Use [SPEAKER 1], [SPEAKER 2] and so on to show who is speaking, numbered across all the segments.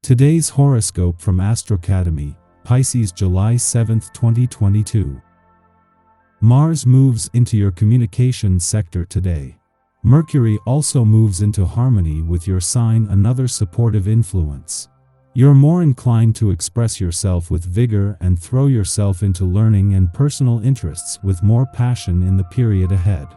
[SPEAKER 1] Today's horoscope from Astrocademy, Pisces July 7, 2022. Mars moves into your communications sector today. Mercury also moves into harmony with your sign, another supportive influence. You're more inclined to express yourself with vigor and throw yourself into learning and personal interests with more passion in the period ahead.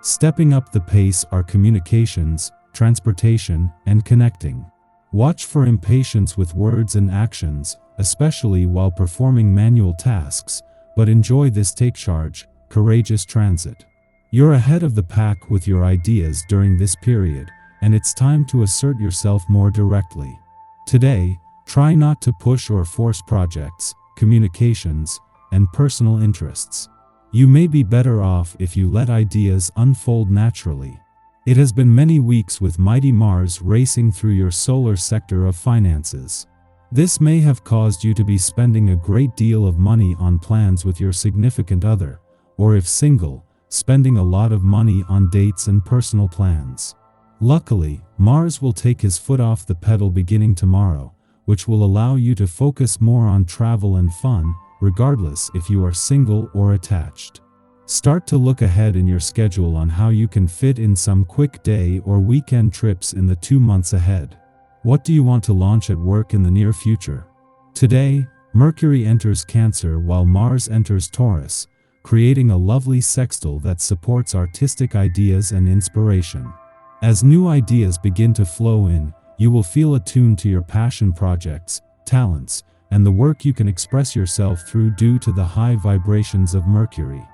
[SPEAKER 1] Stepping up the pace are communications, transportation, and connecting. Watch for impatience with words and actions, especially while performing manual tasks, but enjoy this take charge, courageous transit. You're ahead of the pack with your ideas during this period, and it's time to assert yourself more directly. Today, try not to push or force projects, communications, and personal interests. You may be better off if you let ideas unfold naturally. It has been many weeks with mighty Mars racing through your solar sector of finances. This may have caused you to be spending a great deal of money on plans with your significant other, or if single, spending a lot of money on dates and personal plans. Luckily, Mars will take his foot off the pedal beginning tomorrow, which will allow you to focus more on travel and fun, regardless if you are single or attached. Start to look ahead in your schedule on how you can fit in some quick day or weekend trips in the 2 months ahead. What do you want to launch at work in the near future? Today, Mercury enters Cancer while Mars enters Taurus, creating a lovely sextile that supports artistic ideas and inspiration. As new ideas begin to flow in, you will feel attuned to your passion projects, talents, and the work you can express yourself through due to the high vibrations of Mercury.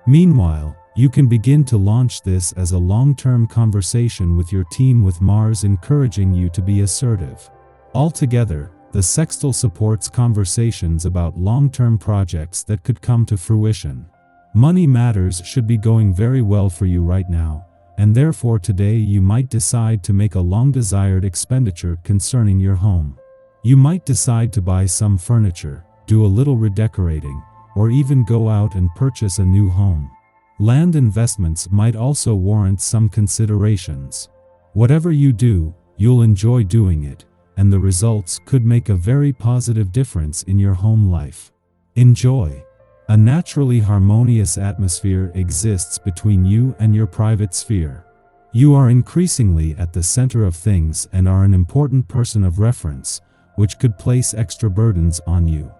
[SPEAKER 1] Meanwhile, you can begin to launch this as a long-term conversation with your team, with Mars encouraging you to be assertive. Altogether, the sextile supports conversations about long-term projects that could come to fruition. Money matters should be going very well for you right now, and therefore today you might decide to make a long-desired expenditure concerning your home. You might decide to buy some furniture, do a little redecorating, or even go out and purchase a new home. Land investments might also warrant some considerations. Whatever you do, you'll enjoy doing it, and the results could make a very positive difference in your home life. Enjoy. A naturally harmonious atmosphere exists between you and your private sphere. You are increasingly at the center of things and are an important person of reference, which could place extra burdens on you.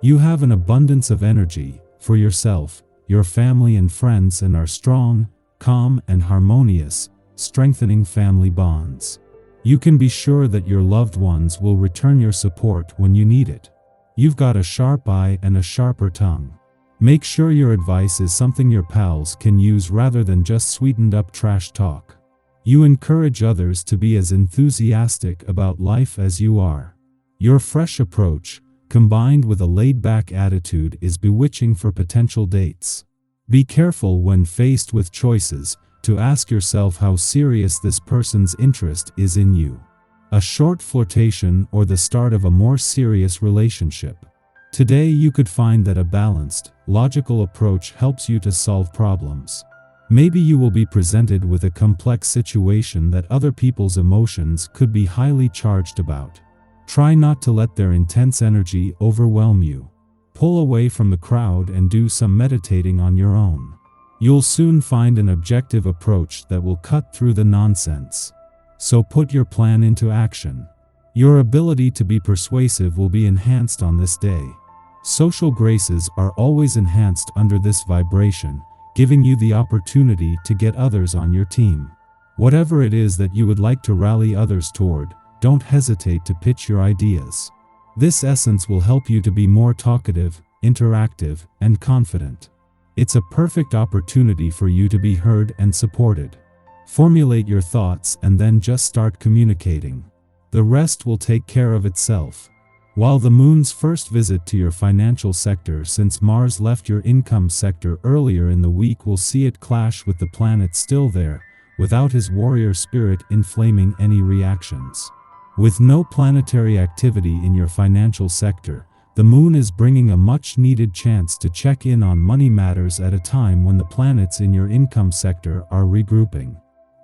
[SPEAKER 1] You have an abundance of energy for yourself, your family and friends, and are strong, calm, and harmonious, strengthening family bonds. You can be sure that your loved ones will return your support when you need it. You've got a sharp eye and a sharper tongue. Make sure your advice is something your pals can use rather than just sweetened up trash talk. You encourage others to be as enthusiastic about life as you are. Your fresh approach, combined with a laid-back attitude, is bewitching for potential dates. Be careful when faced with choices to ask yourself how serious this person's interest is in you. A short flirtation or the start of a more serious relationship. Today you could find that a balanced, logical approach helps you to solve problems. Maybe you will be presented with a complex situation that other people's emotions could be highly charged about. Try not to let their intense energy overwhelm you. Pull away from the crowd and do some meditating on your own. You'll soon find an objective approach that will cut through the nonsense. So put your plan into action. Your ability to be persuasive will be enhanced on this day. Social graces are always enhanced under this vibration, giving you the opportunity to get others on your team. Whatever it is that you would like to rally others toward, don't hesitate to pitch your ideas. This essence will help you to be more talkative, interactive, and confident. It's a perfect opportunity for you to be heard and supported. Formulate your thoughts and then just start communicating. The rest will take care of itself. While the moon's first visit to your financial sector since Mars left your income sector earlier in the week will see it clash with the planet still there, without his warrior spirit inflaming any reactions. With no planetary activity in your financial sector, the moon is bringing a much-needed chance to check in on money matters at a time when the planets in your income sector are regrouping.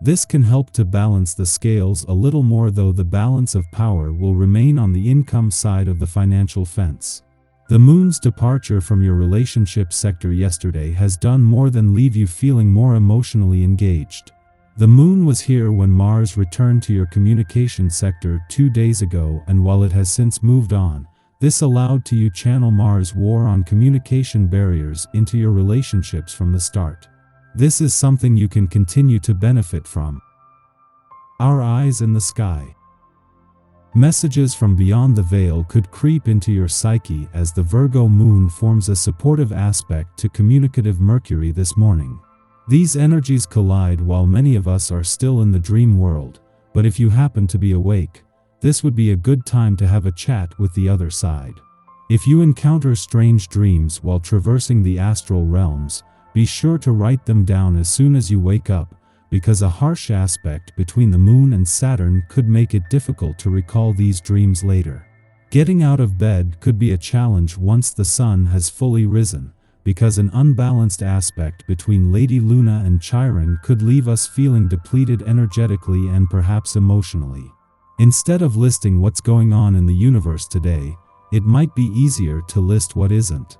[SPEAKER 1] This can help to balance the scales a little more, though the balance of power will remain on the income side of the financial fence. The moon's departure from your relationship sector yesterday has done more than leave you feeling more emotionally engaged. The moon was here when Mars returned to your communication sector 2 days ago, and while it has since moved on, this allowed you to channel Mars' war on communication barriers into your relationships from the start. This is something you can continue to benefit from. Our eyes in the sky. Messages from beyond the veil could creep into your psyche as the Virgo moon forms a supportive aspect to communicative Mercury this morning. These energies collide while many of us are still in the dream world, but if you happen to be awake, this would be a good time to have a chat with the other side. If you encounter strange dreams while traversing the astral realms, be sure to write them down as soon as you wake up, because a harsh aspect between the moon and Saturn could make it difficult to recall these dreams later. Getting out of bed could be a challenge once the sun has fully risen, because an unbalanced aspect between Lady Luna and Chiron could leave us feeling depleted energetically and perhaps emotionally. Instead of listing what's going on in the universe today, it might be easier to list what isn't.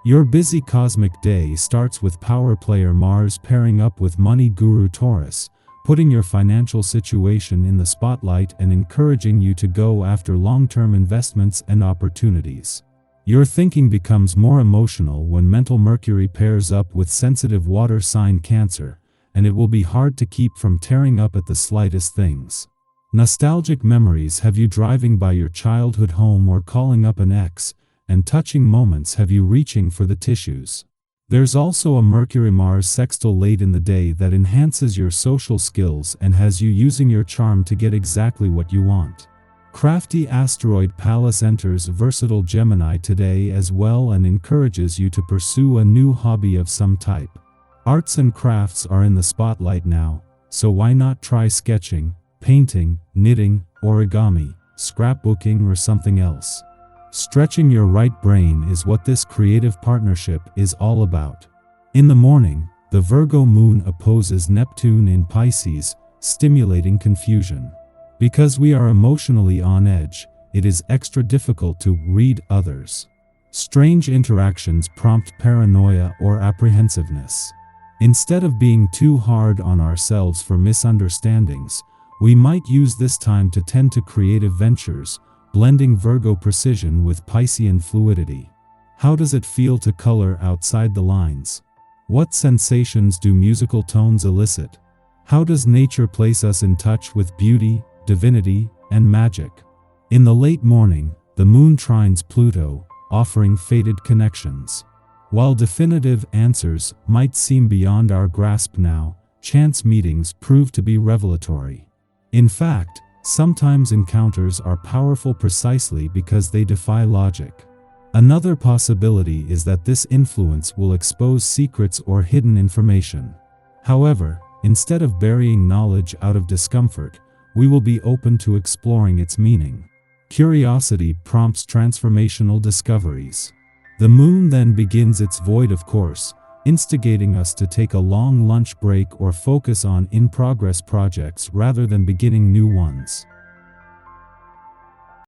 [SPEAKER 1] Your busy cosmic day starts with power player Mars pairing up with money guru Taurus, putting your financial situation in the spotlight and encouraging you to go after long-term investments and opportunities. Your thinking becomes more emotional when mental Mercury pairs up with sensitive water sign Cancer, and it will be hard to keep from tearing up at the slightest things. Nostalgic memories have you driving by your childhood home or calling up an ex, and touching moments have you reaching for the tissues. There's also a Mercury-Mars sextile late in the day that enhances your social skills and has you using your charm to get exactly what you want. Crafty asteroid Pallas enters versatile Gemini today as well and encourages you to pursue a new hobby of some type. Arts and crafts are in the spotlight now, so why not try sketching, painting, knitting, origami, scrapbooking, or something else? Stretching your right brain is what this creative partnership is all about. In the morning, the Virgo moon opposes Neptune in Pisces, stimulating confusion. Because we are emotionally on edge, it is extra difficult to read others. Strange interactions prompt paranoia or apprehensiveness. Instead of being too hard on ourselves for misunderstandings, we might use this time to tend to creative ventures, blending Virgo precision with Piscean fluidity. How does it feel to color outside the lines? What sensations do musical tones elicit? How does nature place us in touch with beauty, divinity, and magic? In the late morning, the moon trines Pluto, offering fated connections. While definitive answers might seem beyond our grasp now, chance meetings prove to be revelatory. In fact, sometimes encounters are powerful precisely because they defy logic. Another possibility is that this influence will expose secrets or hidden information. However, instead of burying knowledge out of discomfort, we will be open to exploring its meaning. Curiosity prompts transformational discoveries. The moon then begins its void of course, instigating us to take a long lunch break or focus on in-progress projects rather than beginning new ones.